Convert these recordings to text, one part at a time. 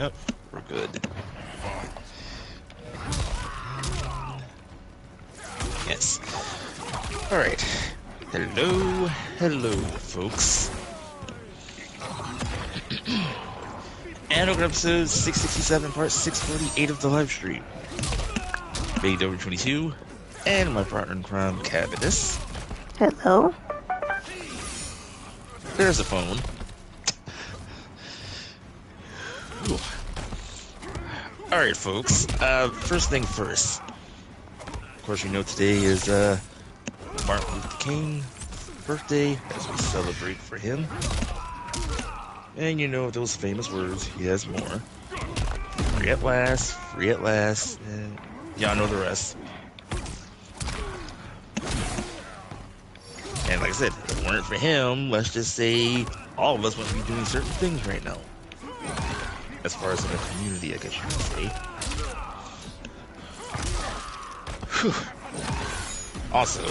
Yep, we're good. Yes. Alright. Hello, hello, folks. And welcome to episode 667, part 648 of the live stream. BW22, and my partner in crime, Cabinet. Hello. There's the phone. Alright, folks. First thing first. Of course, you know today is Martin Luther King's birthday, as we celebrate for him. And you know those famous words, he has more. Free at last, and y'all know the rest. And like I said, if it weren't for him, let's just say all of us wouldn't be doing certain things right now. As far as in the community, I guess you could say. Whew. Also,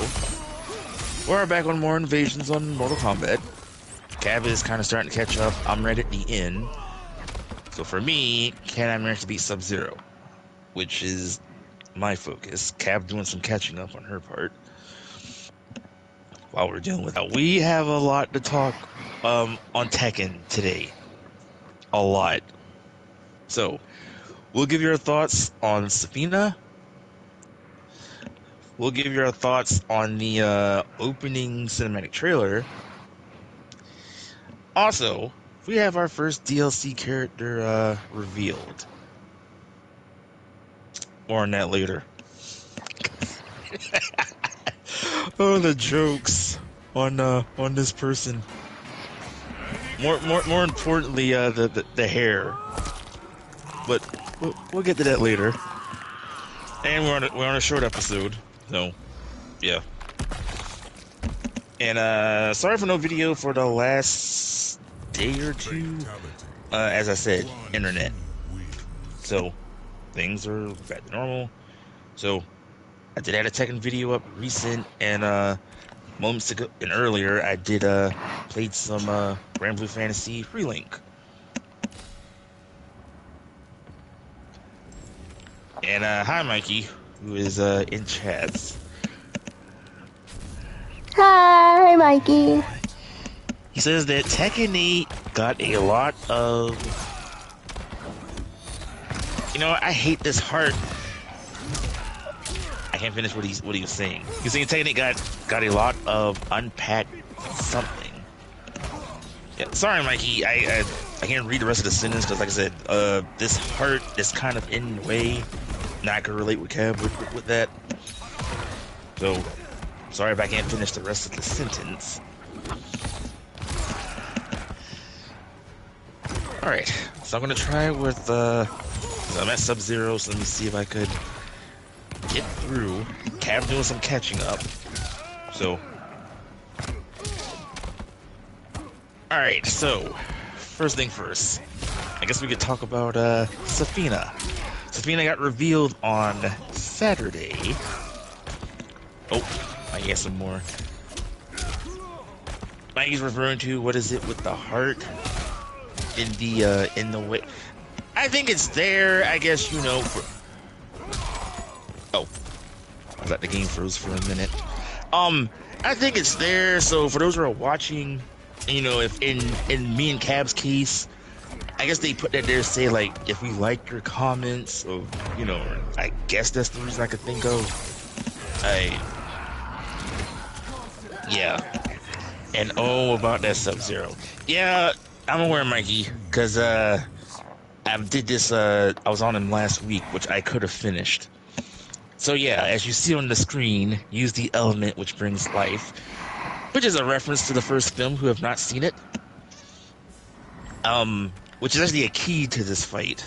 we're back on more invasions on Mortal Kombat. Cav is kind of starting to catch up. I'm right at the end. So for me, can I manage to beat Sub-Zero? Which is my focus. Cav doing some catching up on her part. While we're dealing with that, we have a lot to talk on Tekken today. A lot. So, we'll give you our thoughts on Zafina. We'll give you our thoughts on the opening cinematic trailer. Also, we have our first DLC character revealed. More on that later. Oh, the jokes on this person. More importantly, the hair. But we'll get to that later. And we're on a short episode, so yeah. And sorry for no video for the last day or two. As I said, internet. So things are back to normal. So I did add a Tekken video up recent, and moments ago and earlier I did played some Grand Blue Fantasy Relink. And hi Mikey, who is in chat. Hi, Mikey. He says that Tekken 8 got a lot of, you know, I hate this heart. I can't finish what he was saying. He's saying Tekken 8 got a lot of unpacked something. Yeah, sorry Mikey, I can't read the rest of the sentence because like I said, this heart is kind of in the way. Now I can relate with Kev with that. So, sorry if I can't finish the rest of the sentence. Alright, so I'm gonna try with, I'm at Sub-Zero, so let me see if I could get through. Cav doing some catching up. So, alright, so, first thing first. I guess we could talk about, Zafina. Zafina got revealed on Saturday. Oh, I get some more. Maggie's referring to, what is it with the heart in the way? I think it's there, I guess, you know, for... Oh. I thought the game froze for a minute. I think it's there, so for those who are watching, you know, if in me and Cab's case, I guess they put that there to say, like, if we like your comments, or, you know, I guess that's the reason I could think of. Yeah. And oh, about that Sub-Zero. Yeah, I'm aware, Mikey, because, I did this, I was on him last week, which I could have finished. So yeah, as you see on the screen, use the element which brings life, which is a reference to the first film, who have not seen it. Which is actually a key to this fight.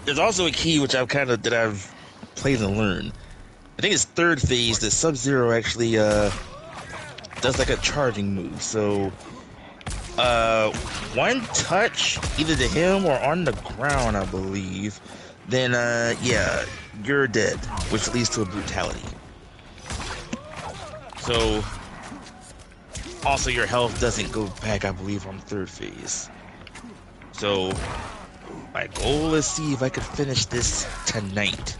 There's also a key which I've played and learned. I think it's third phase that Sub-Zero actually does like a charging move. So one touch either to him or on the ground, I believe, then yeah, you're dead, which leads to a brutality. So also your health doesn't go back, I believe, on third phase. So My goal is see if I could finish this tonight.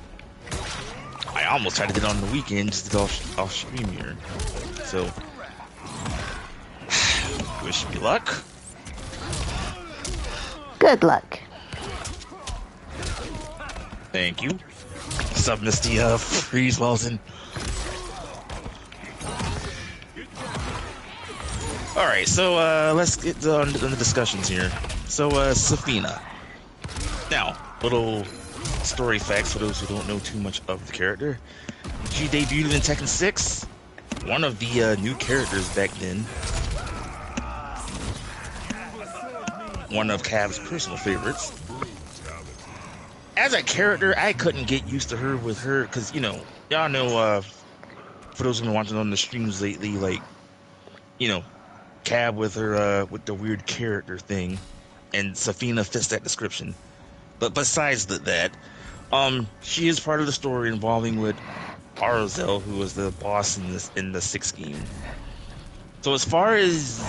I almost tried to get it on the weekend just to get off stream here. So, wish me luck. Good luck. Thank you. Sub Misty Freeze Welsen. Alright, so let's get on the discussions here. So Zafina. Now, little story facts for those who don't know too much of the character. She debuted in Tekken 6, one of the new characters back then. One of Cav's personal favorites. As a character, I couldn't get used to her with her, because, you know, y'all know, for those who've been watching on the streams lately, like, you know, Cav with her, with the weird character thing, and Zafina fits that description. But besides that, she is part of the story involving with Arzel, who was the boss in the 6th game. So as far as,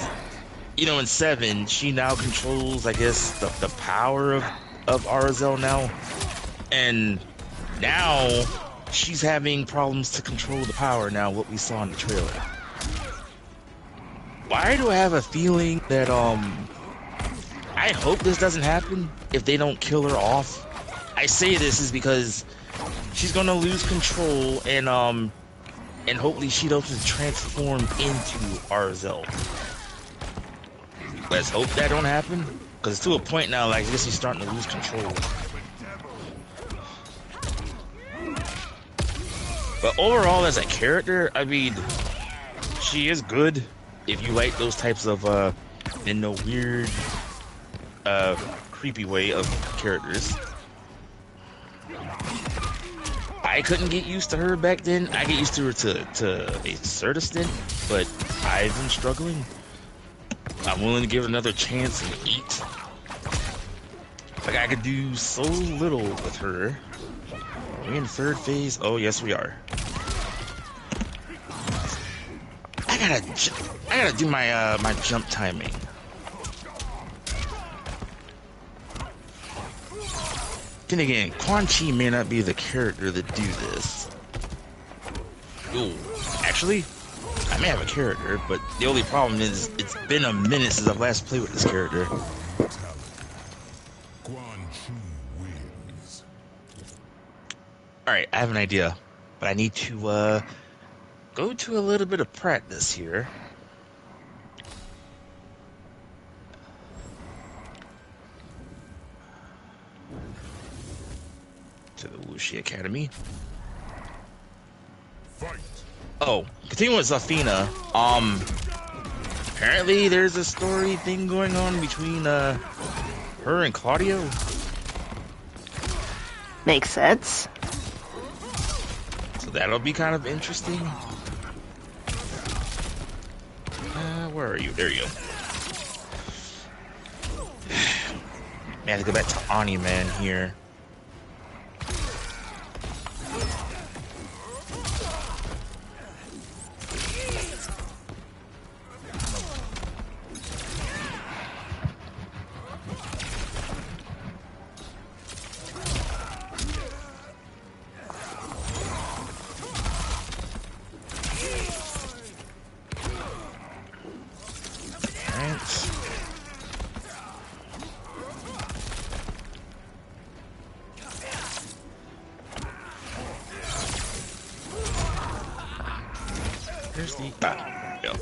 you know, in 7, she now controls, I guess, the power of Arzel now. And now she's having problems to control the power now, what we saw in the trailer. Why do I have a feeling that, I hope this doesn't happen if they don't kill her off. I say this is because she's gonna lose control and hopefully she doesn't transform into Arzel. Let's hope that don't happen, because it's to a point now, like, I guess he's starting to lose control. But overall, as a character, I mean, she is good if you like those types of, in no weird, creepy way of characters. I couldn't get used to her back then. I get used to her to a certain extent, but I've been struggling. I'm willing to give it another chance and eat. Like, I could do so little with her. Are we in 3rd phase? Oh, yes, we are. I gotta do my my jump timing. Then again, Quan Chi may not be the character to do this. Ooh, actually, I may have a character, but the only problem is it's been a minute since I've last played with this character. Alright, I have an idea, but I need to go to a little bit of practice here. To the Wuxi Academy. Fight. Oh, continuing with Zafina. Apparently there's a story thing going on between her and Claudio. Makes sense. So that'll be kind of interesting. Where are you? There you go. Man, I have to go back to Ani Man here. Here's the go.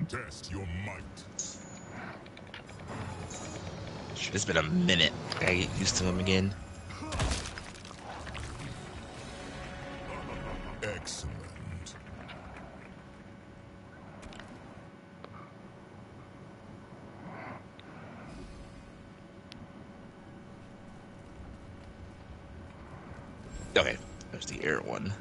Test your might. It's been a minute. I gotta get used to him again. Excellent. Okay, there's the air one.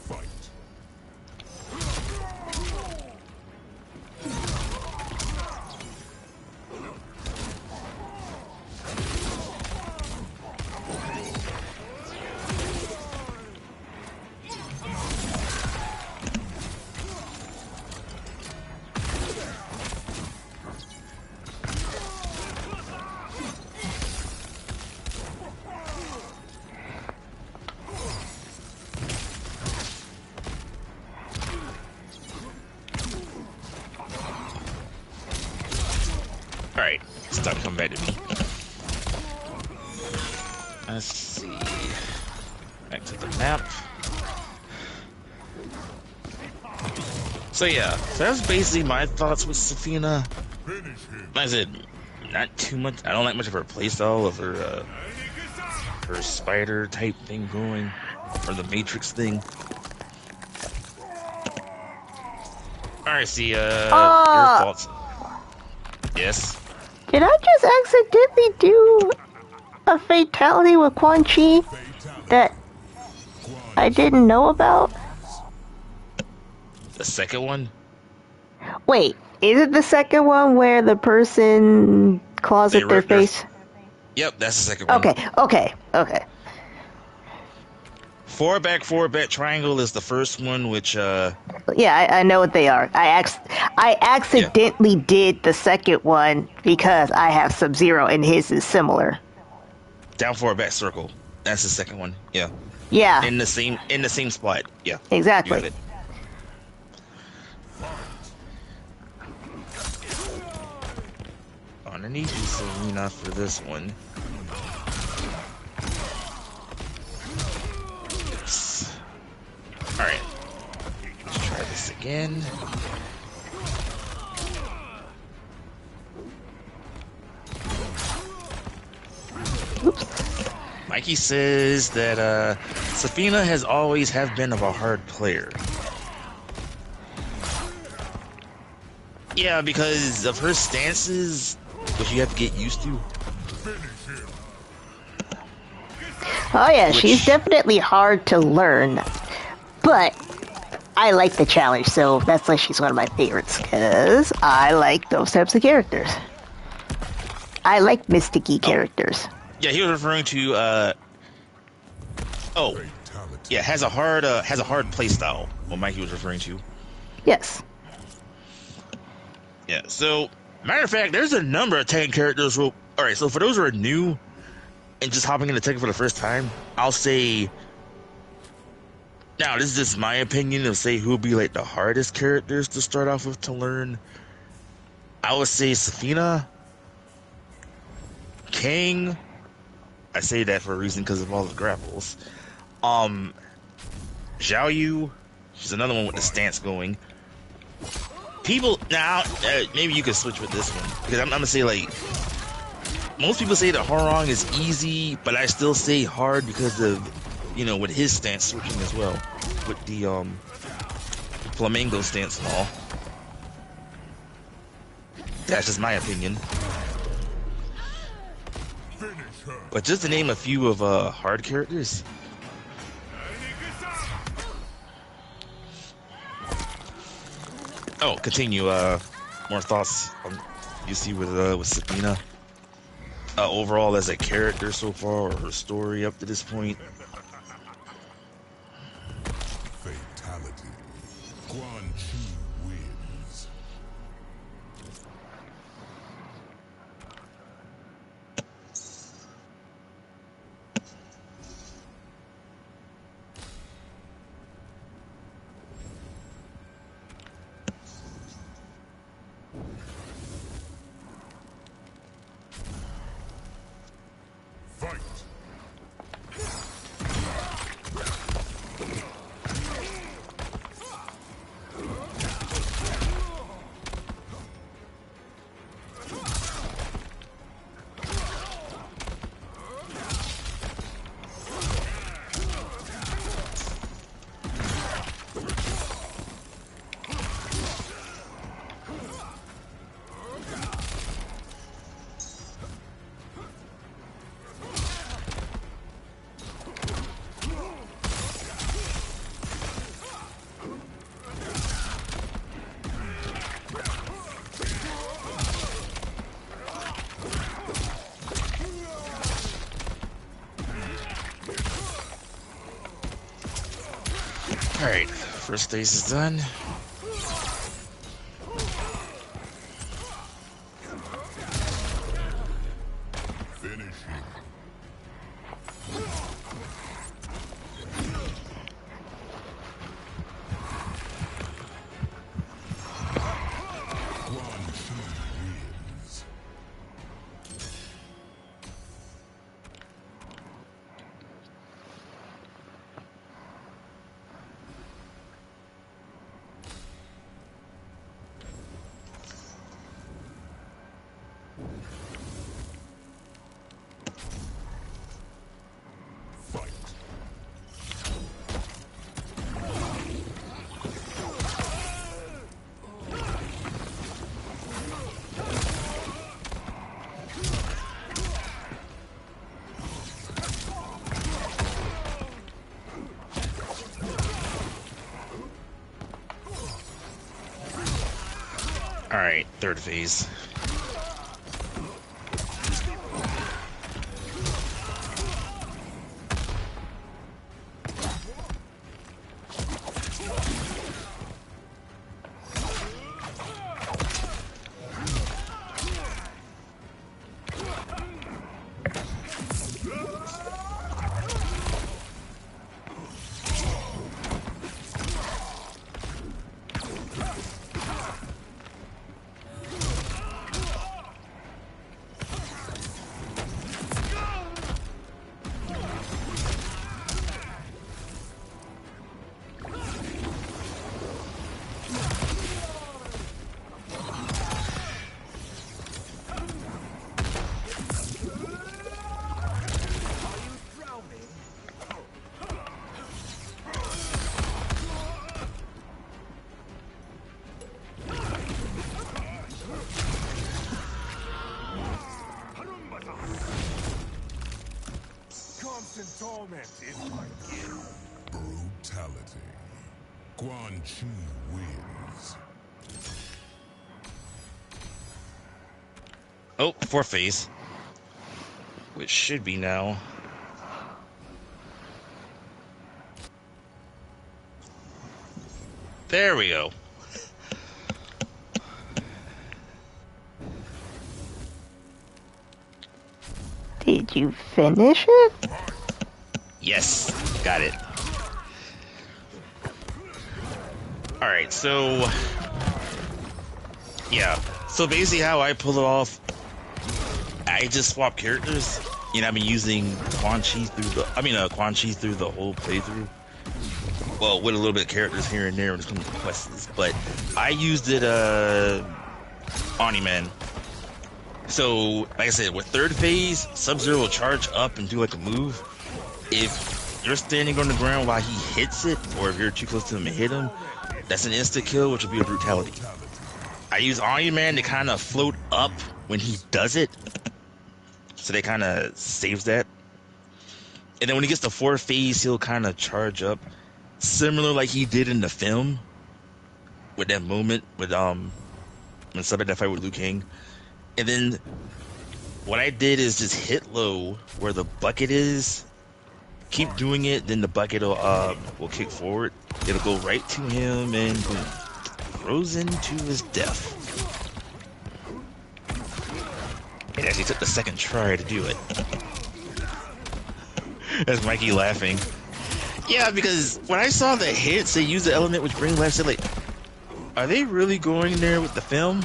Fight. Alright, stop coming back to me. Let's see. Back to the map. So yeah, so that's basically my thoughts with Zafina. Finish him. Like I said, not too much. I don't like much of her playstyle of her spider type thing going, or the Matrix thing. Alright, see, your thoughts. Yes. Did I just accidentally do a fatality with Quan Chi that I didn't know about? The second one? Wait, is it the second one where the person claws They at their rip their- face? Yep, that's the second one. Okay. Forward back triangle is the first one, which Yeah, I know what they are. I accidentally did the second one because I have Sub-Zero and his is similar. down forward back circle. That's the second one. Yeah. Yeah, In the same spot. Yeah. exactly. You got it. Underneath you, Selena, for this one. Oops. Alright. Let's try this again. Mikey says that Zafina has always have been of a hard player. Yeah, because of her stances, which you have to get used to. Oh yeah, Which- she's definitely hard to learn, but I like the challenge, so that's why she's one of my favorites, because I like those types of characters. I like mysticky characters. Yeah, he was referring to Fatality. yeah, has a hard play style. What Mikey was referring to. Yes. Yeah. So, matter of fact, there's a number of Tekken characters. All right. So for those who are new and just hopping into Tekken for the first time, I'll say. Now, this is just my opinion of say who would be like the hardest characters to start off with to learn. I would say Zafina, King. I say that for a reason because of all the grapples. Zhao Yu, she's another one with the stance going. People now, maybe you could switch with this one because I'm gonna say like most people say that Horong is easy, but I still say hard because of with his stance switching as well with the flamingo stance and all. That's just my opinion. Finish her. But just to name a few of hard characters. Oh, continue. More thoughts on you see with Zafina. Overall as a character so far, or her story up to this point. Fatality. Quan Chi wins. Fight. Alright, first phase is done. Finish him. Quan Chi wins. Fight. Alright, third phase. Constant torment is my gift. Brutality. Quan Chi wins. Oh, fourth phase. Which should be now. There we go. Did you finish it? Yes, got it. Alright, so... yeah. So basically how I pull it off, I just swap characters. You know, I've been using Quan Chi through the... Quan Chi through the whole playthrough. Well, with a little bit of characters here and there when it comes to quests. But I used it, Omni-Man. So, like I said, with third phase, Sub-Zero will charge up and do like a move. If you're standing on the ground while he hits it, or if you're too close to him and hit him, that's an instant kill, which will be a brutality. I use Omni-Man to kind of float up when he does it, so that kind of saves that. And then when he gets to fourth phase, he'll kind of charge up, similar like he did in the film, with that moment with when Sub had that fight with Liu Kang. And then what I did is just hit low where the bucket is. Keep doing it, then the bucket will kick forward. It'll go right to him and boom, throws into his death. It actually took the second try to do it. That's Mikey laughing. Yeah, because when I saw the hits, they use the element which brings life. I said, like, are they really going there with the film?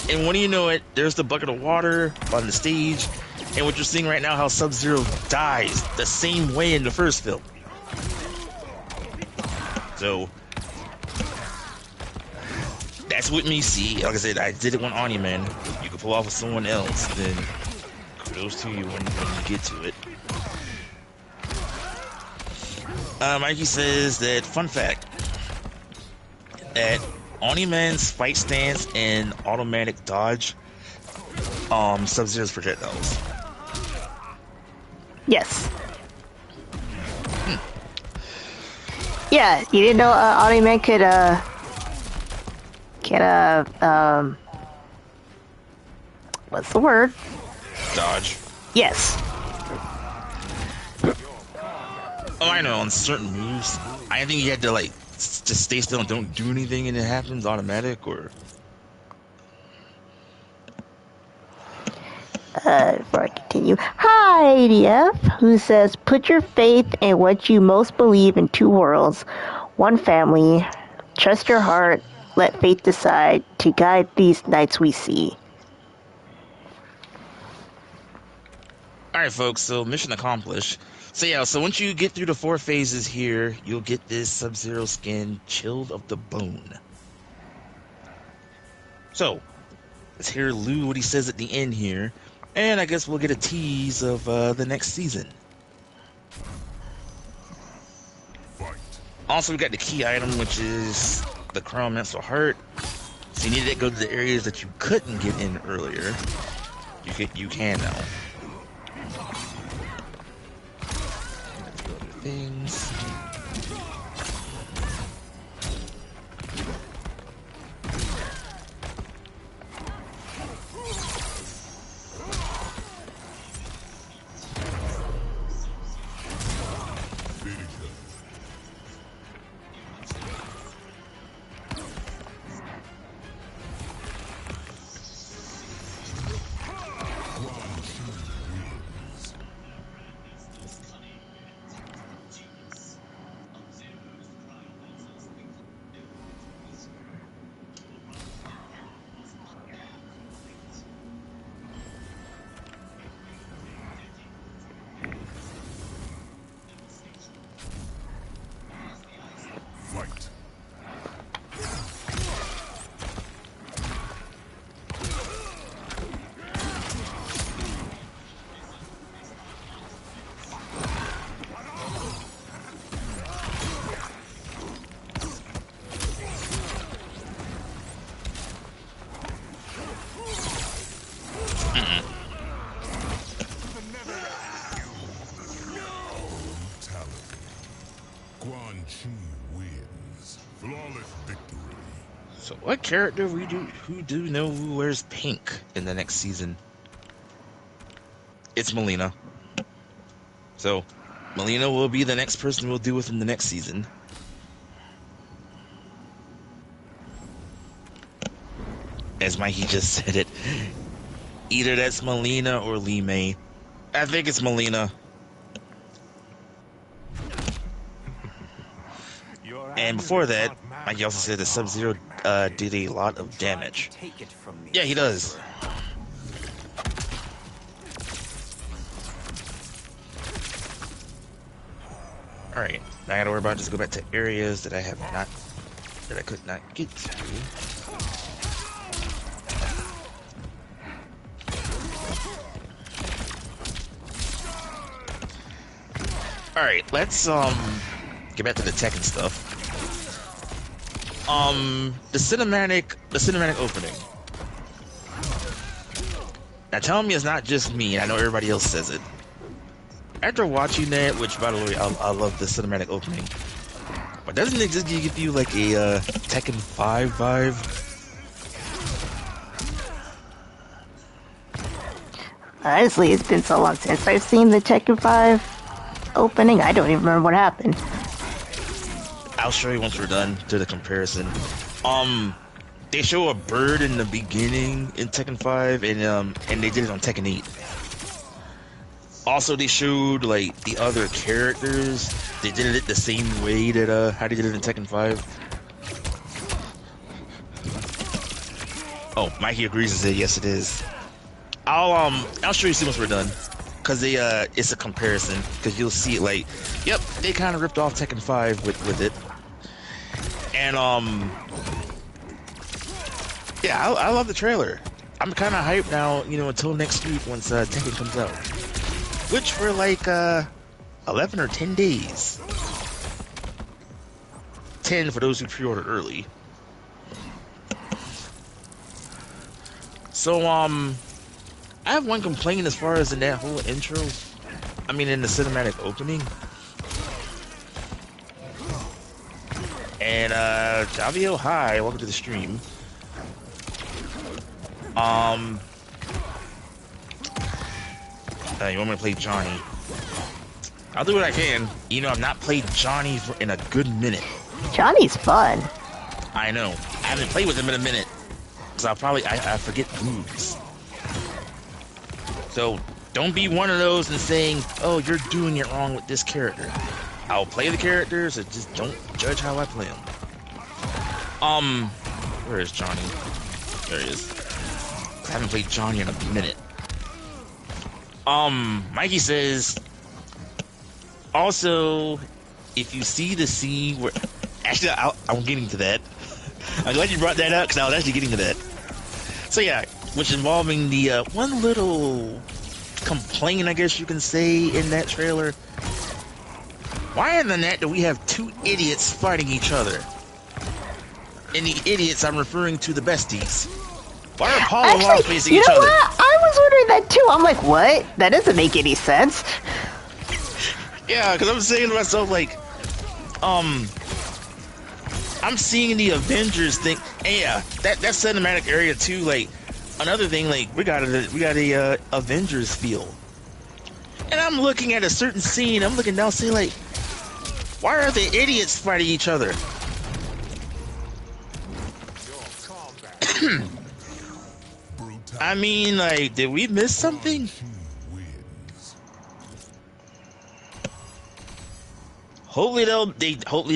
And when you know it, there's the bucket of water on the stage, and what you're seeing right now, how Sub-Zero dies the same way in the first film. So that's what me see. Like I said, I did it on Omni-Man. You can pull off with someone else, then kudos to you when you get to it. Mikey says that, fun fact, that Omni-Man's fight stance and automatic dodge Sub-Zero's projectiles. Yes. Yeah, you didn't know Omni-Man could what's the word? Dodge. Yes. Oh, I know, on certain moves. I think you had to, like, just stay still and don't do anything and it happens automatic, or... Before I continue. Hi, ADF, who says, put your faith in what you most believe in two worlds, one family, trust your heart, let fate decide to guide these nights we see. Alright, folks, so mission accomplished. So yeah, so once you get through the 4 phases here, you'll get this Sub-Zero skin, Chilled of the Bone. So, let's hear Lou what he says at the end here, and I guess we'll get a tease of the next season. Fight. Also, we got the key item, which is the Crown Mental Heart. So you need to go to the areas that you couldn't get in earlier. You can now. Things. Fight. Flawless victory. So what character who do know who wears pink in the next season? It's Melina. So Melina will be the next person we'll do within the next season. As Mikey just said it. Either that's Melina or Lee May. I think it's Melina. And before that, Mikey also said that Sub-Zero did a lot of damage. Yeah, he does. Alright, now I gotta worry about just go back to areas that I could not get to. Alright, let's get back to the Tekken stuff. The cinematic opening. Now tell me it's not just me, I know everybody else says it. After watching that, which by the way, I love the cinematic opening, but doesn't it just give you like a Tekken 5 vibe? Honestly, it's been so long since I've seen the Tekken 5 opening, I don't even remember what happened. I'll show you once we're done to the comparison. They show a bird in the beginning in Tekken 5, and they did it on Tekken 8. Also, they showed like the other characters. They did it the same way that how they did it in Tekken 5. Oh, Mikey agrees and said yes, it is. I'll show you soon once we're done, cause it's a comparison. Cause you'll see it like, yep, they kind of ripped off Tekken 5 with it. And yeah, I love the trailer. I'm kind of hyped now, you know, until next week once Tekken comes out, which for like 11 or 10 days. 10 for those who pre-ordered early. So I have one complaint as far as in that whole intro. I mean, in the cinematic opening. And Javio, hi, welcome to the stream. You want me to play Johnny? I'll do what I can. You know, I've not played Johnny in a good minute. Johnny's fun. I know. I haven't played with him in a minute. Because I forget moves. So, don't be one of those and saying, oh, you're doing it wrong with this character. I'll play the characters, so just don't judge how I play them. Where is Johnny? There he is. I haven't played Johnny in a minute. Mikey says, also, if you see the scene where... Actually, I'm getting to that. I'm glad you brought that up, because I was actually getting to that. So yeah, which involving the one little complaint, I guess you can say, in that trailer. Why in the net do we have two idiots fighting each other? And the idiots, I'm referring to the besties. Why are Paul and Law facing each other? What? I was wondering that too. I'm like, what? That doesn't make any sense. Yeah, because I'm saying to myself, like, I'm seeing the Avengers thing, and yeah, that cinematic area too. Like, another thing, like, we got a Avengers feel, and I'm looking at a certain scene. I'm looking down, saying, like, why are the idiots fighting each other? I mean, like, did we miss something? Hopefully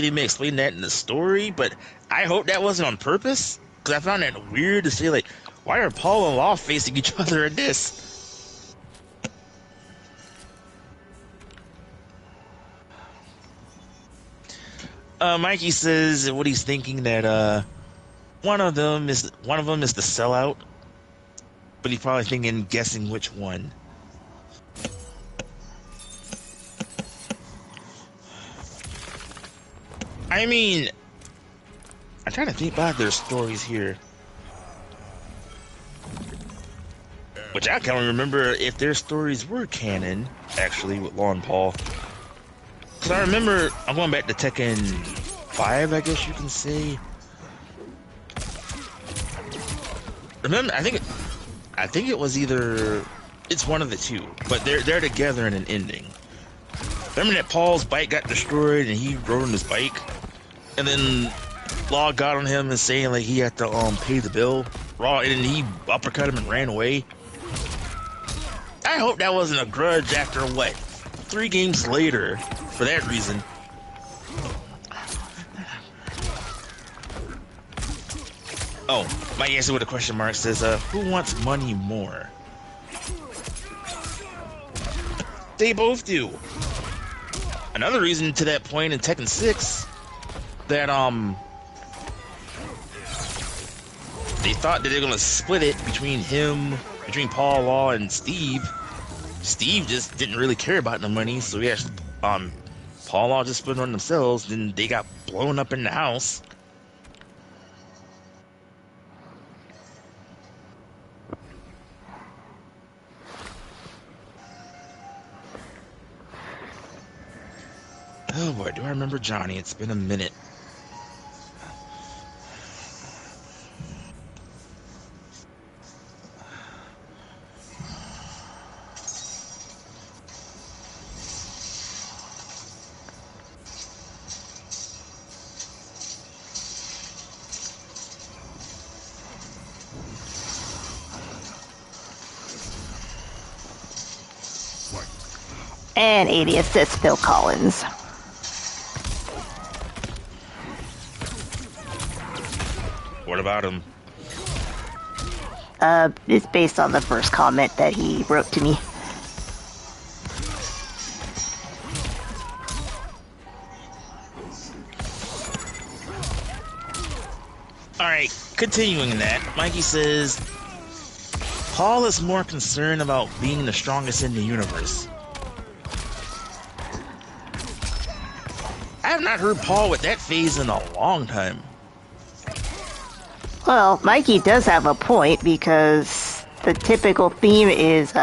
they may explain that in the story, but I hope that wasn't on purpose, because I found that weird to say, like, why are Paul and Law facing each other in this? Mikey says what he's thinking, that one of them is the sellout, but he's probably guessing which one. I mean, I'm trying to think about their stories here. Which I can't remember if their stories were canon, actually, with Law and Paul. Because I remember, I'm going back to Tekken 5, I guess you can say. Remember, I think it was either, it's one of the two, but they're together in an ending. Remember that Paul's bike got destroyed and he rode on his bike? And then Law got on him and saying, like, he had to pay the bill. And then he uppercut him and ran away. I hope that wasn't a grudge after, what, 3 games later, for that reason. Oh, my answer with a question mark says, who wants money more? They both do. Another reason to that point in Tekken 6 that they thought that they're gonna split it between Paul, Law, and Steve. Steve just didn't really care about the money, so he actually Paul, Law just split it on themselves. Then they got blown up in the house. Oh boy, do I remember Johnny? It's been a minute. And 80 assists, Phil Collins. What about him? It's based on the first comment that he wrote to me. Alright, continuing that, Mikey says, Paul is more concerned about being the strongest in the universe. I have not heard Paul with that phase in a long time. Well, Mikey does have a point, because the typical theme is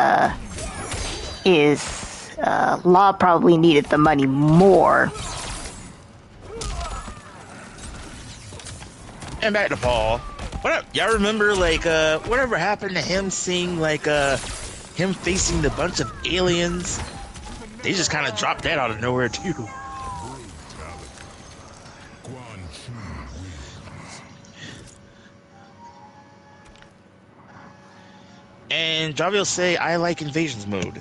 Law probably needed the money more. And back to Paul. Y'all remember, like, whatever happened to him seeing, like, him facing the bunch of aliens? They just kind of dropped that out of nowhere too. And Javi will say, I like invasions mode.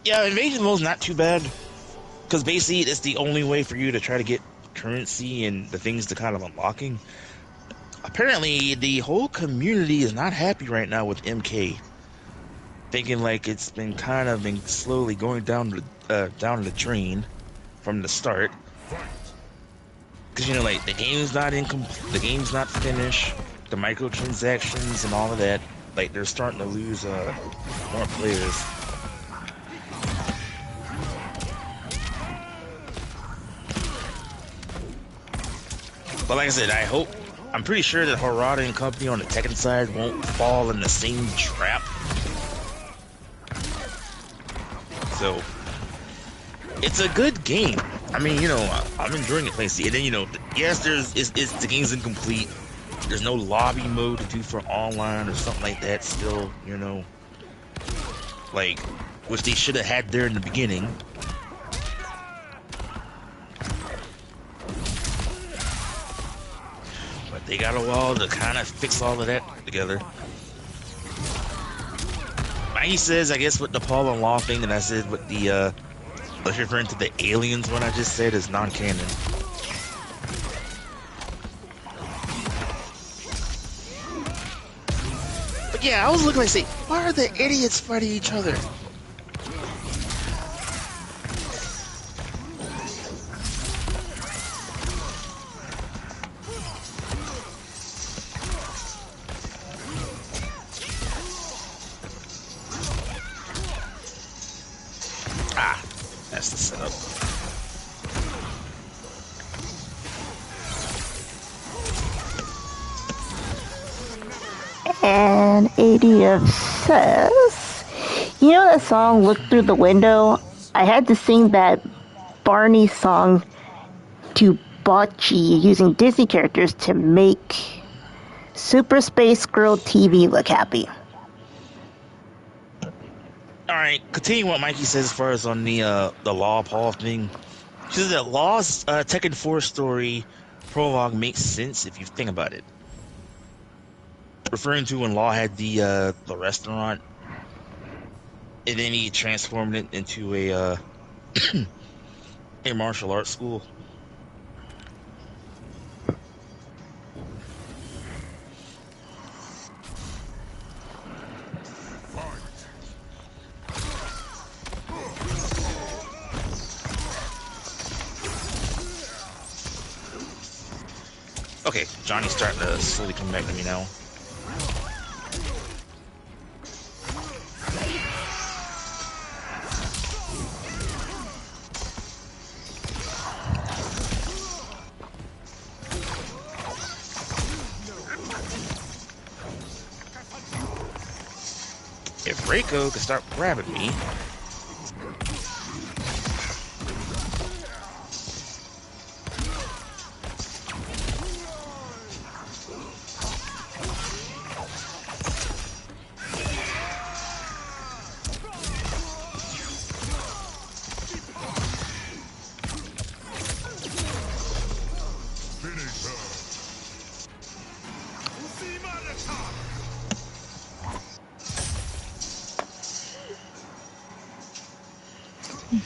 Yeah, invasion mode's not too bad. Because basically, it's the only way for you to try to get currency and the things to kind of unlocking. Apparently, the whole community is not happy right now with MK. Thinking like it's been kind of been slowly going down the drain from the start. Because, you know, like, the game's not finished. The microtransactions and all of that. Like, they're starting to lose more players. But like I said, I'm pretty sure that Harada and company on the Tekken side won't fall in the same trap. So, it's a good game. I mean, you know, I'm enjoying it playing. And then, you know, yes, the game's incomplete. There's no lobby mode to do for online or something like that still, you know. Like, which they should have had there in the beginning. But they got a while to kind of fix all of that together. He says, I guess, with the Paul and Law thing, and I said with the, referring to the aliens one I just said is non-canon. But yeah, I was looking like, say, why are the idiots fighting each other? Ah, that's the setup. And ADF says, you know that song, Look Through the Window? I had to sing that Barney song to Bocce using Disney characters to make Super Space Girl TV look happy. Alright, continue what Mikey says as far as on the Law Paul thing. She says that Law's Tekken 4 story prologue makes sense if you think about it. Referring to when Law had the restaurant, and then he transformed it into a martial arts school. Okay, Johnny's starting to slowly come back to me now. If Reiko could start grabbing me.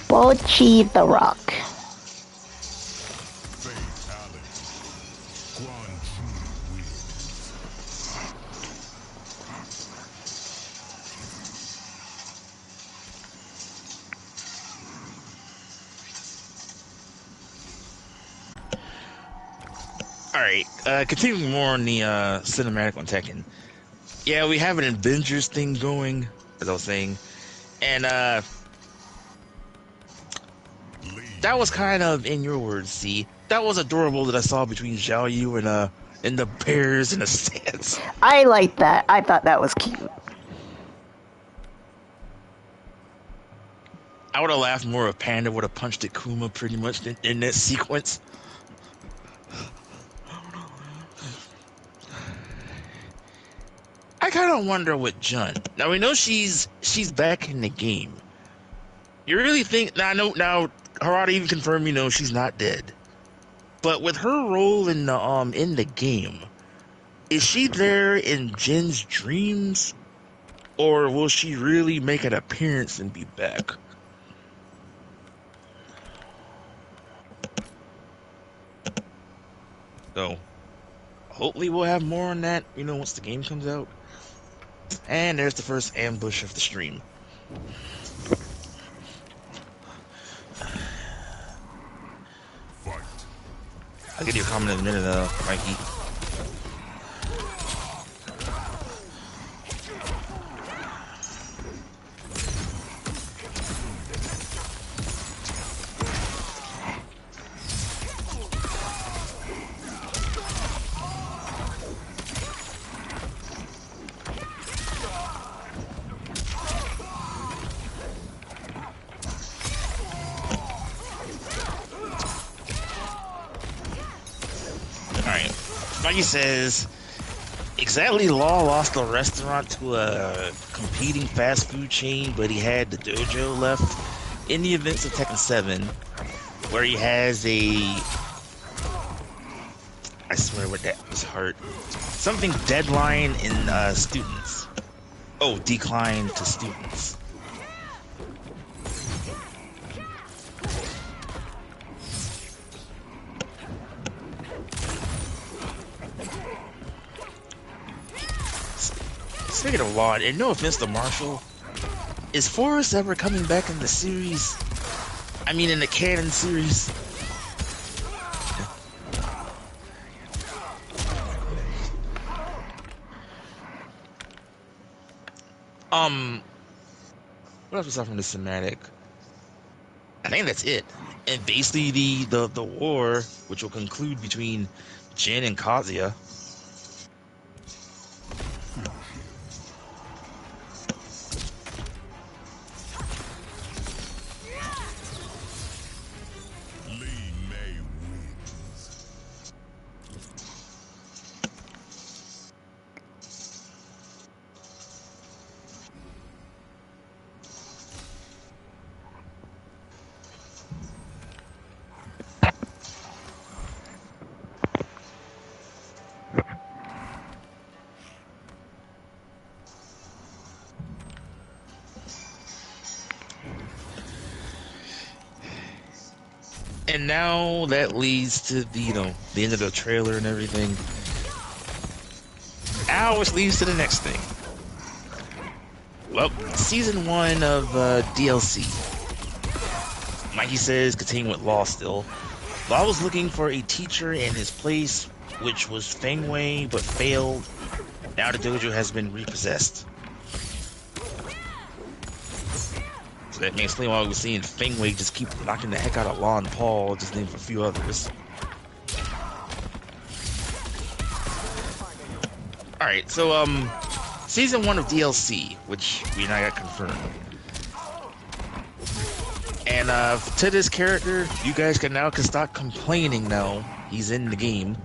Bocce the Rock. Alright, continuing more on the cinematic on Tekken. Yeah, we have an Avengers thing going, as I was saying. And that was kind of, in your words, see, that was adorable that I saw between Xiao Yu and the bears in the stands. I like that. I thought that was cute. I would have laughed more if Panda would have punched at Kuma pretty much in that sequence. I kind of wonder with Jun. Now we know she's back in the game, You really think now? I know now. Harada even confirmed, she's not dead. But with her role in the game, is she there in Jin's dreams, or will she really make an appearance and be back? So, hopefully we'll have more on that, once the game comes out. And there's the first ambush of the stream. Fight. I'll give you a comment in a minute, Mikey. Mikey says, exactly, Law lost the restaurant to a competing fast food chain, but he had the dojo left in the events of Tekken 7, where he has I swear what that was hard. Something deadline in students. Oh, decline to students. Speaking of Law, and no offense to Marshall, is Forrest ever coming back in the series? I mean, in the canon series? What else was up from the cinematic? I think that's it. And basically the war, which will conclude between Jin and Kazuya. And now that leads to the the end of the trailer and everything. Now which leads to the next thing. Well, season 1 of DLC. Mikey says continuing with Law still. Law was looking for a teacher in his place, which was Fengwei, but failed. Now the dojo has been repossessed. So that may explain why we're seeing Fengwei just keep knocking the heck out of Law and Paul, just name a few others. Alright, so, Season 1 of DLC, which we now got confirmed. And, to this character, you guys can stop complaining now. He's in the game.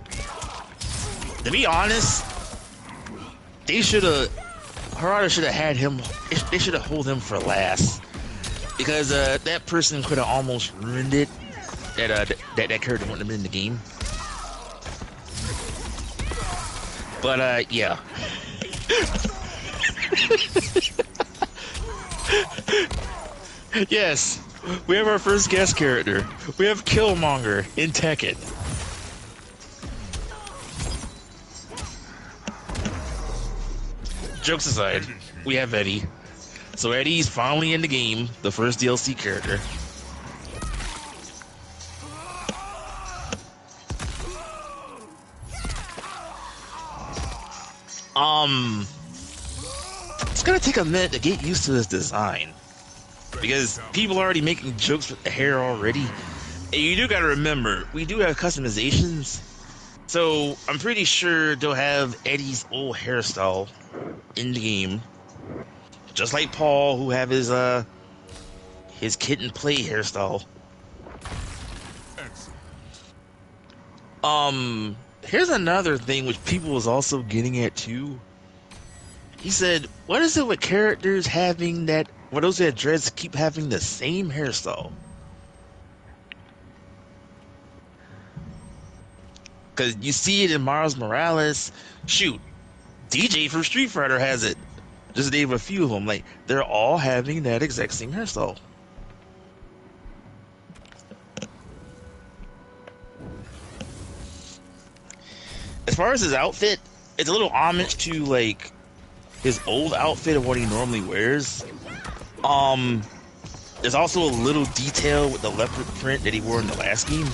To be honest, Harada should have had him, they should have held him for last. Because that person could have almost ruined it. That character wouldn't have been in the game. But yeah. Yes, we have our first guest character. We have Killmonger in Tekken. Jokes aside, we have Eddie. So Eddie's finally in the game, the first DLC character. It's gonna take a minute to get used to this design. Because people are already making jokes with the hair already. And you do gotta remember, we do have customizations. So I'm pretty sure they'll have Eddie's old hairstyle in the game. Just like Paul, who have his kid and play hairstyle. Here's another thing which people was also getting at too. He said, what is it with characters having that Well, those who had dreads keep having the same hairstyle. Because you see it in Miles Morales. Shoot, DJ from Street Fighter has it. Just name a few of them. Like, they're all having that exact same hairstyle. As far as his outfit, it's a little homage to, like, his old outfit of what he normally wears. There's also a little detail with the leopard print that he wore in the last game.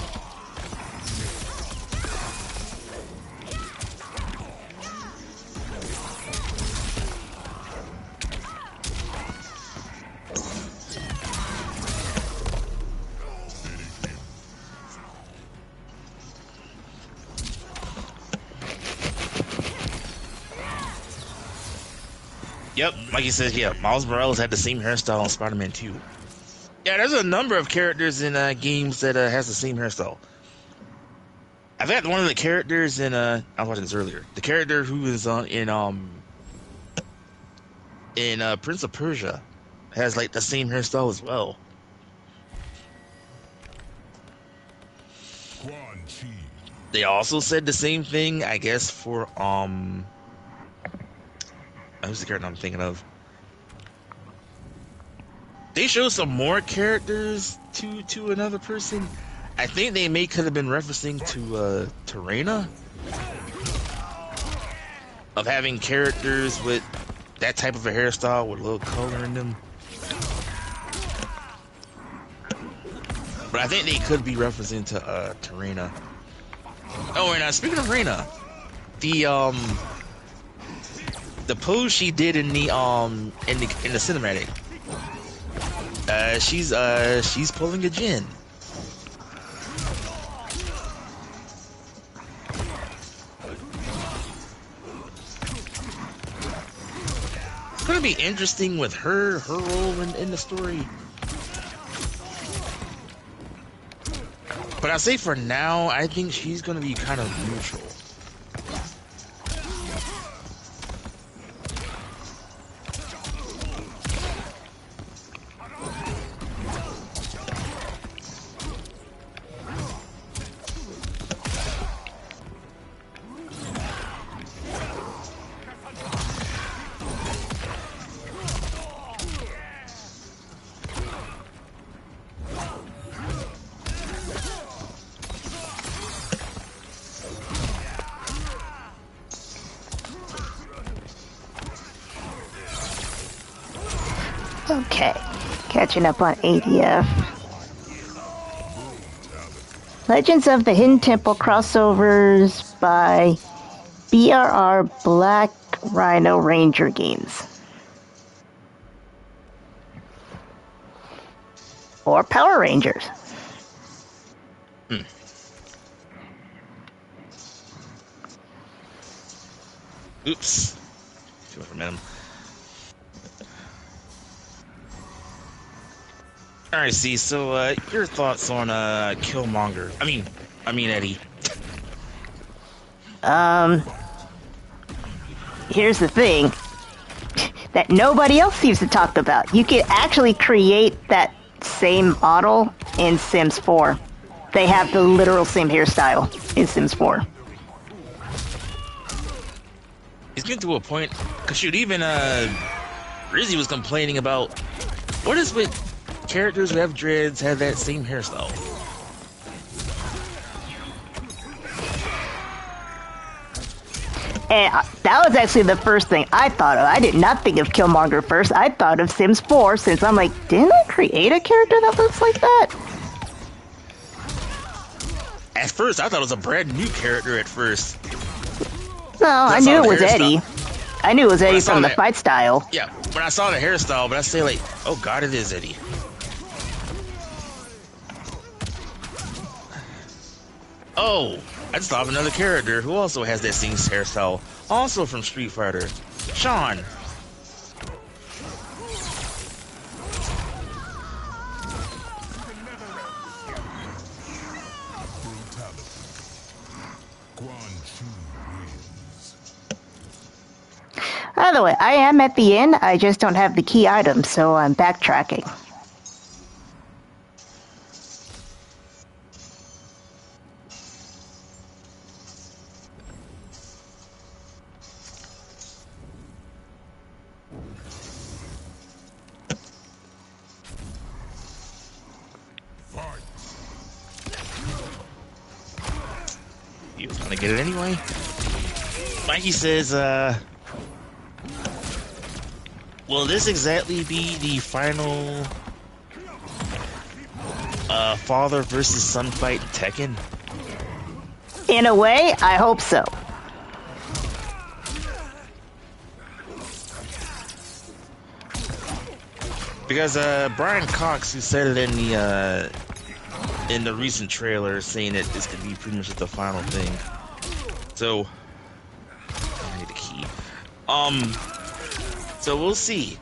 Yep, like he says, yeah, Miles Morales had the same hairstyle in Spider-Man 2. Yeah, there's a number of characters in games that has the same hairstyle. I forgot one of the characters in I was watching this earlier. The character who is in Prince of Persia has like the same hairstyle as well. They also said the same thing, I guess, for who's the character I'm thinking of? They showed some more characters to another person. I think they could have been referencing to Reina, of having characters with that type of a hairstyle with a little color in them. But I think they could be referencing to Reina. Oh, and speaking of Reina, the pose she did in the cinematic, she's pulling a Jin. It's gonna be interesting with her role in the story. But I say for now, I think she's gonna be kind of neutral. Okay, catching up on ADF. Legends of the Hidden Temple crossovers by BRR Black Rhino Ranger Games. Or Power Rangers. Oops. Too much momentum. Alright, see, so your thoughts on Killmonger. I mean Eddie. Here's the thing that nobody else seems to talk about. You can actually create that same model in Sims 4. They have the literal same hairstyle in Sims 4. He's getting to a point, cause shoot, even Rizzy was complaining about what is with characters who have dreads have that same hairstyle. And that was actually the first thing I thought of. I did not think of Killmonger first. I thought of Sims 4, since I'm like, didn't I create a character that looks like that? At first, I thought it was a brand new character at first. No, I knew it was Eddie. I knew it was Eddie from the fight style. Yeah, when I saw the hairstyle, but I say like, oh god, it is Eddie. Oh, I just thought of another character who also has that same hairstyle, also from Street Fighter, Sean. I the way, I am at the end. I just don't have the key items, so I'm backtracking. You was gonna get it anyway. Mikey says, will this exactly be the final father versus son fight in Tekken? In a way, I hope so. Because Brian Cox, who said it in the recent trailer, saying that this could be pretty much the final thing. So I need a key. So we'll see.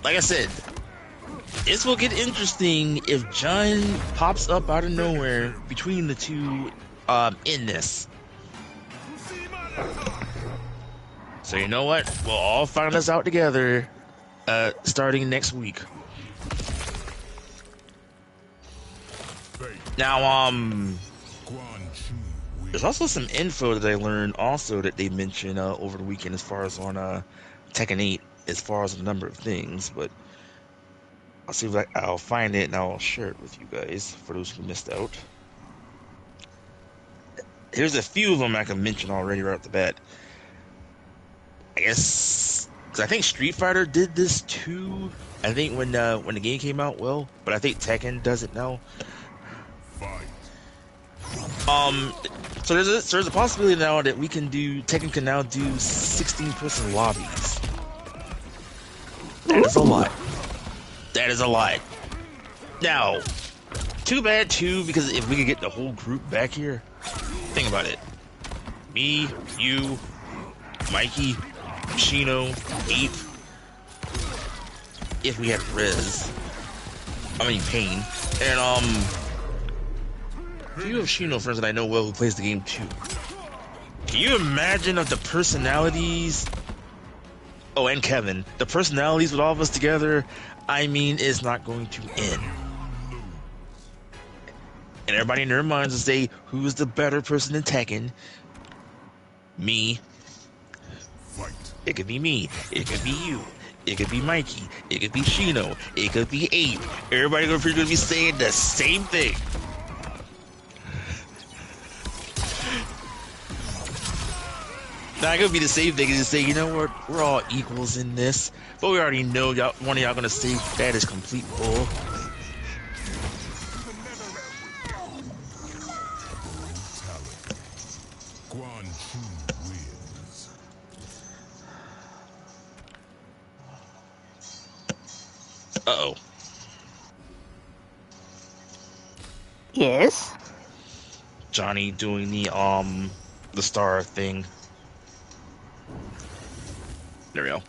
Like I said, this will get interesting if John pops up out of nowhere between the two in this. So you know what? We'll all find this out together starting next week. Now, there's also some info that I learned also that they mentioned over the weekend as far as on Tekken 8, as far as the number of things, but I'll see if I'll find it and I'll share it with you guys for those who missed out. Here's a few of them I can mention already right off the bat. I guess, because I think Street Fighter did this too. I think when the game came out, well, but I think Tekken does it now. So there's a possibility now that Tekken can now do 16-person lobbies. That is a lot. That is a lot. Now, too bad too, because if we could get the whole group back here, think about it. Me, you, Mikey, Shino, Ape. If we had Riz, Pain, and a few of Shino friends that I know well who plays the game too. Can you imagine of the personalities? Oh, and Kevin, the personalities with all of us together. It's not going to end. And everybody in their minds will say, who's the better person in Tekken? Me. It could be me. It could be you. It could be Mikey. It could be Shino. It could be Ape. Everybody gonna be saying the same thing. Now, it could be the same thing as to say, you know what, we're all equals in this. But we already know one of y'all gonna say that is complete bull. Uh-oh. Yes? Johnny doing the star thing. There we go.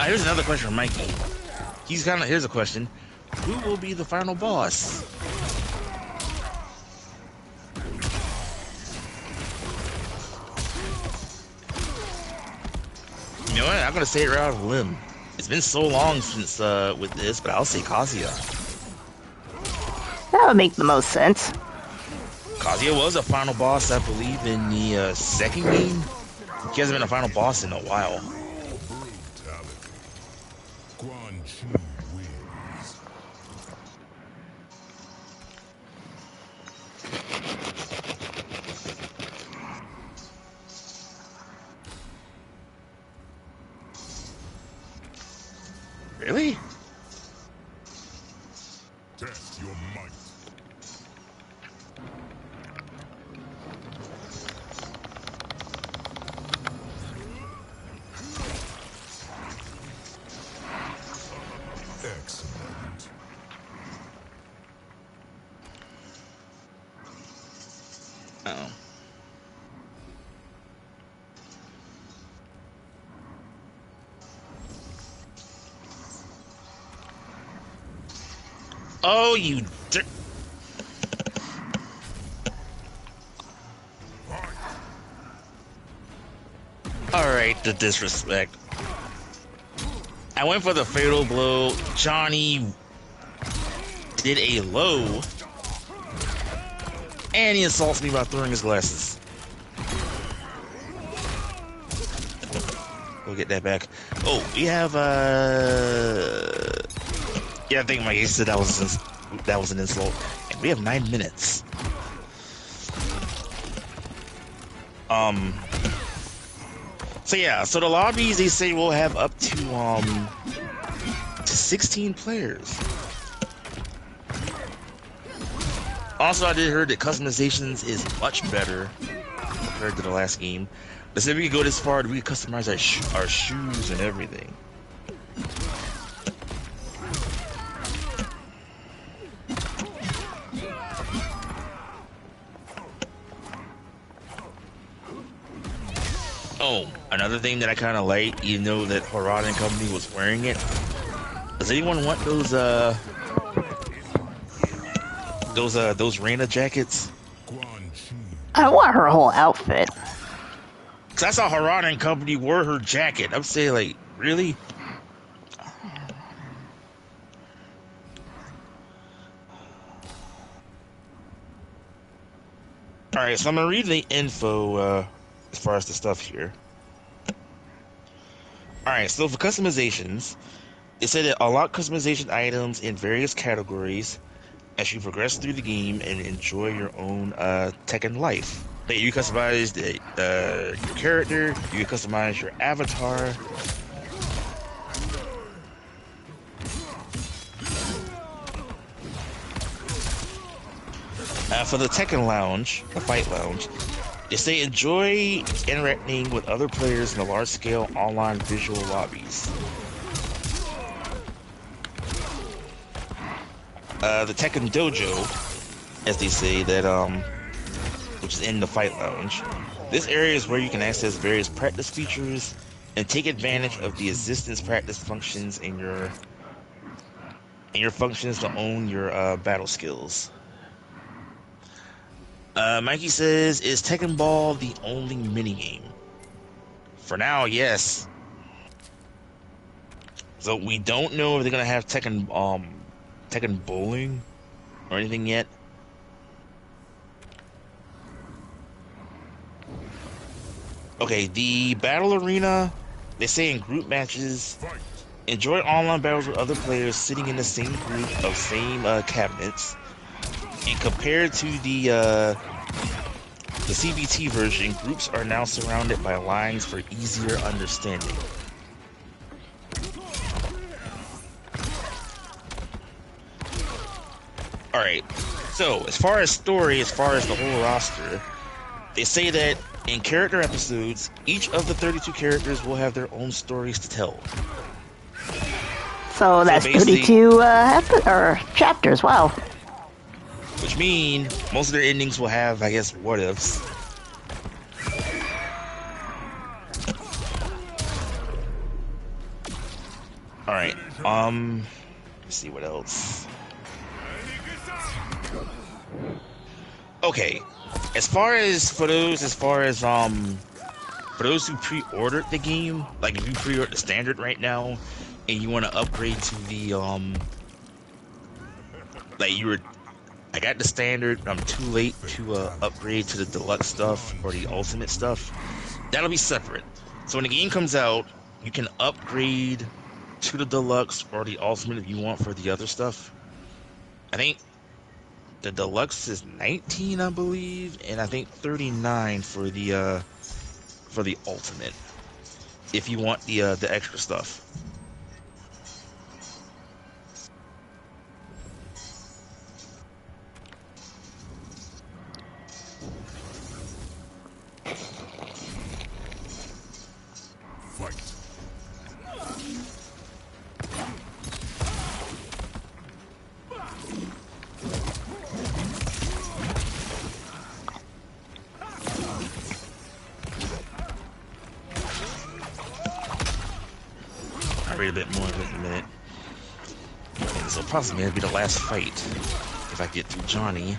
Here's another question from Mikey. Here's a question. Who will be the final boss? You know what? I'm gonna say it right out of the limb. It's been so long since with this, but I'll say Kazuya. That would make the most sense. Kazuya was a final boss, I believe, in the second game. He hasn't been a final boss in a while. Really? Test your might. Excellent. Oh. Oh, you dirt. Alright, the disrespect. I went for the fatal blow. Johnny did a low. And he insults me by throwing his glasses. We'll get that back. Oh, we have yeah, I think my said that was an insult. And we have 9 minutes. So yeah, so the lobbies they say will have up to 16 players. Also, I did hear that customizations is much better compared to the last game. But if we could go this far, we could customize our shoes and everything. Oh, another thing that I kind of like, you know, that Harad and Company was wearing it. Does anyone want those Reina jackets? I want her whole outfit. Cause I saw Harad and Company wore her jacket. I'm saying, like, really? All right, so I'm gonna read the info as far as the stuff here. All right, so for customizations, it said that unlock customization items in various categories as you progress through the game and enjoy your own Tekken life. Like, you customize your character, you can customize your avatar. For the Tekken Lounge, the Fight Lounge, they say enjoy interacting with other players in the large-scale online visual lobbies. The Tekken Dojo, as they say, which is in the Fight Lounge. This area is where you can access various practice features and take advantage of the existence practice functions in your functions to own your battle skills. Mikey says, is Tekken Ball the only minigame? For now, yes. So we don't know if they're gonna have Tekken Bowling or anything yet. Okay, the battle arena, they say in group matches, enjoy online battles with other players sitting in the same group of same cabinets. And compared to the CBT version, groups are now surrounded by lines for easier understanding. Alright, so as far as story, as far as the whole roster, they say that in character episodes, each of the 32 characters will have their own stories to tell. So that's 32 chapters, wow. Which mean most of their endings will have, I guess, what ifs. Alright, let's see what else. Okay, for those who pre-ordered the game, like if you pre-ordered the standard right now and you want to upgrade to the I got the standard, I'm too late to upgrade to the deluxe stuff or the ultimate stuff. That'll be separate. So when the game comes out, you can upgrade to the deluxe or the ultimate if you want for the other stuff. I think the deluxe is 19, I believe, and I think 39 for the ultimate if you want the extra stuff. fight. I'll read a bit more of it in a minute. So possibly it'll be the last fight if I get through Johnny.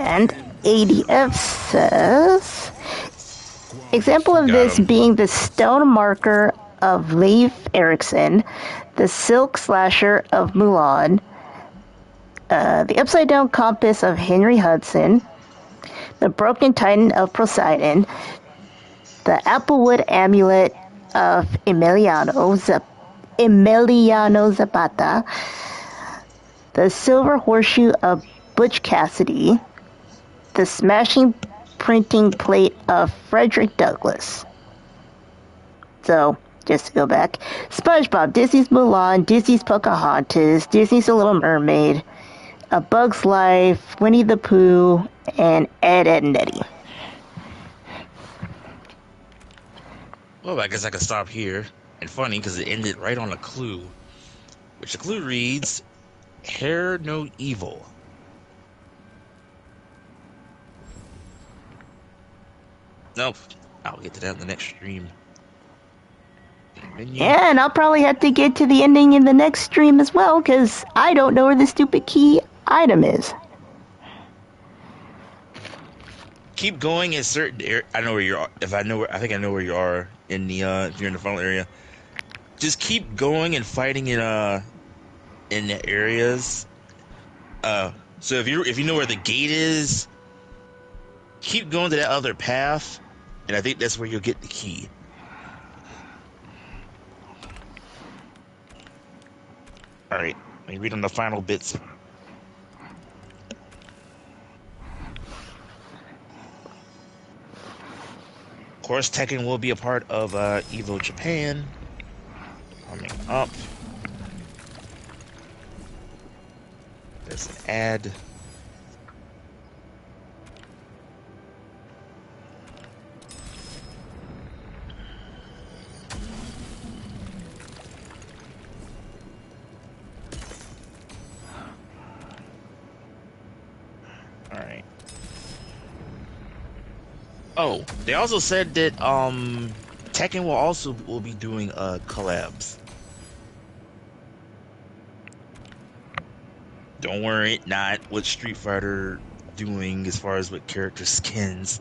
And ADF says, example of Got this him. being the stone marker of Leif Erikson, the silk slasher of Mulan, the upside down compass of Henry Hudson, the broken titan of Poseidon, the applewood amulet of Emiliano Zapata, the silver horseshoe of Butch Cassidy, the smashing printing plate of Frederick Douglass. So, just to go back, SpongeBob, Disney's Mulan, Disney's Pocahontas, Disney's The Little Mermaid, A Bug's Life, Winnie the Pooh, and Ed, Edd and Eddy. Well, I guess I could stop here. And funny, because it ended right on a clue. Which the clue reads, Hair no evil. Nope. I'll get to that in the next stream. Menu. Yeah, and I'll probably have to get to the ending in the next stream as well, because I don't know where the stupid key item is. Keep going in certain area. I know where you are. If I know where, I think I know where you are in the if you're in the funnel area. Just keep going and fighting in the areas. So if you know where the gate is, keep going to that other path, and I think that's where you'll get the key. All right, let me read on the final bits. Of course, Tekken will be a part of Evo Japan. Coming up. There's an ad. All right. Oh, they also said that Tekken will be doing collabs. Don't worry, not what Street Fighter doing as far as what character skins.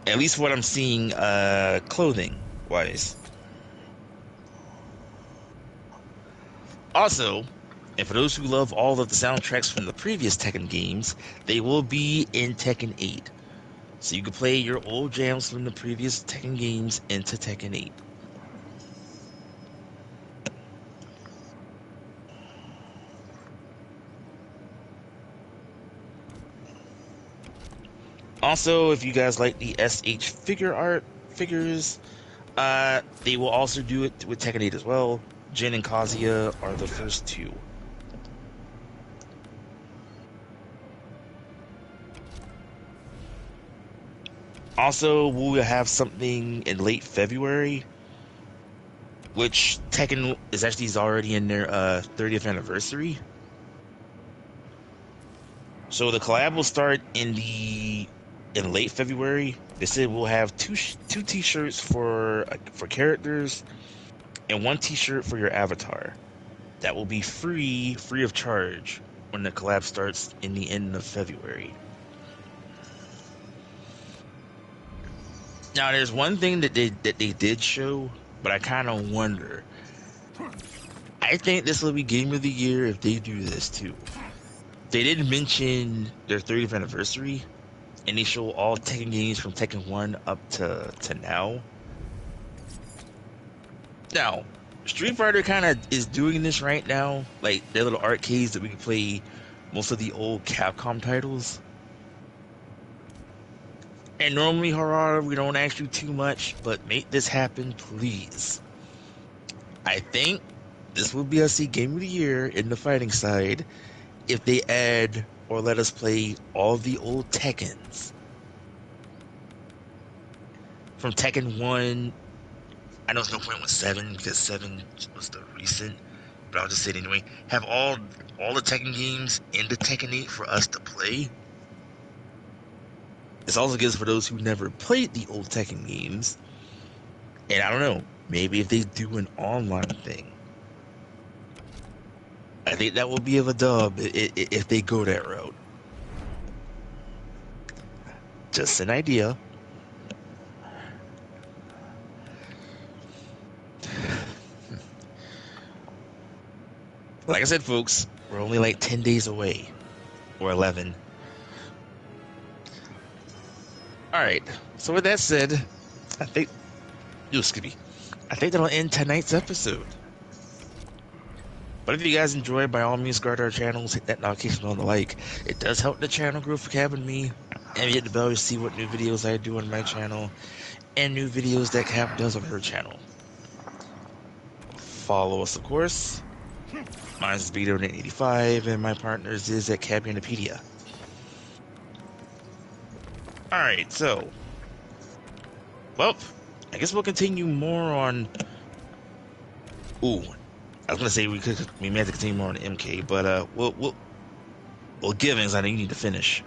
At least what I'm seeing clothing wise. Also, and for those who love all of the soundtracks from the previous Tekken games, they will be in Tekken 8. So you can play your old jams from the previous Tekken games into Tekken 8. Also, if you guys like the SH figures, they will also do it with Tekken 8 as well. Jin and Kazuya are the first two. Also, we will have something in late February, which Tekken is actually already in their 30th anniversary. So the collab will start in late February. They said we'll have two T-shirts for characters and one T-shirt for your avatar. That will be free of charge when the collab starts in the end of February. Now, there's one thing that they did show, but I kind of wonder. I think this will be Game of the Year if they do this too. They didn't mention their 30th anniversary, and they show all Tekken games from Tekken 1 up to now. Now, Street Fighter kind of is doing this right now, like their little arcades that we can play most of the old Capcom titles. And normally, horror, we don't ask you too much, but make this happen, please. I think this will be a C Game of the Year in the fighting side if they add or let us play all the old Tekkens. From Tekken 1, I know there's no point with 7 because 7 was the recent, but I'll just say it anyway. Have all the Tekken games in the Tekken 8 for us to play. This also gives for those who never played the old Tekken games. And I don't know, maybe if they do an online thing, I think that will be of a dub if they go that route. Just an idea. Like I said, folks, we're only like 10 days away. Or 11. Alright, so with that said, I think... excuse me. I think that'll end tonight's episode. But if you guys enjoyed, by all means, guard our channels, hit that notification bell and the like. It does help the channel grow for Cab and me. And hit the bell to see what new videos I do on my channel. And new videos that Cab does on her channel. Follow us, of course. Mine's Beto85, and my partner's is at Cabanipedia. Alright, so... well, I guess we'll continue more on... ooh, I was gonna say we may have to continue more on MK, but we'll give it, I know you need to finish.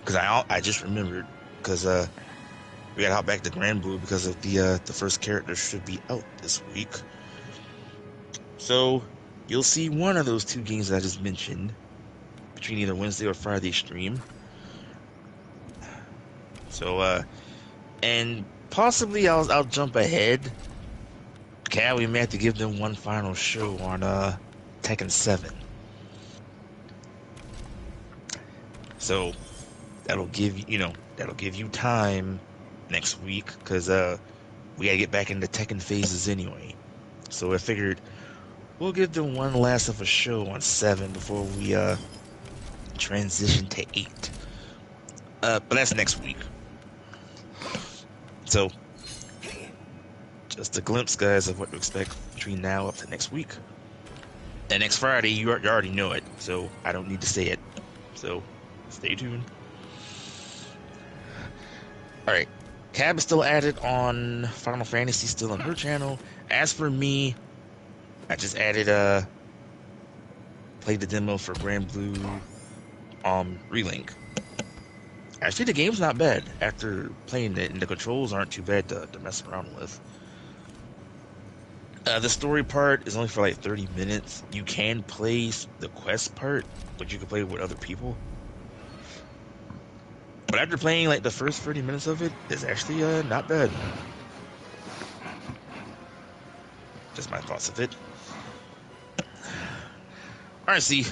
Because I just remembered, because we gotta hop back to Grand Blue because of the first character should be out this week. So you'll see one of those 2 games that I just mentioned between either Wednesday or Friday stream. So and possibly I'll jump ahead. Okay, we may have to give them one final show on Tekken 7. So that'll give you time next week because we gotta get back into Tekken phases anyway. So I figured we'll give them one last of a show on 7 before we transition to 8. But that's next week. So just a glimpse, guys, of what to expect between now up to next week. And next Friday, you already know it, so I don't need to say it. So stay tuned. Alright, Cab is still added on Final Fantasy, still on her channel. As for me, I just added played the demo for Grand Blue Relink. Actually, the game's not bad after playing it, and the controls aren't too bad to mess around with. The story part is only for like 30 minutes. You can play the quest part, but you can play with other people. But after playing like the first 30 minutes of it, it's actually not bad. Just my thoughts of it. Alright, see.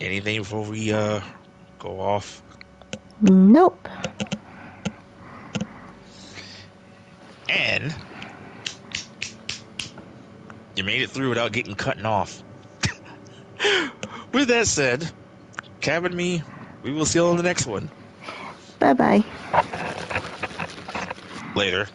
Anything before we go off? Nope. And you made it through without getting cut off. With that said, Cab and me, we will see you on the next one. Bye-bye. Later.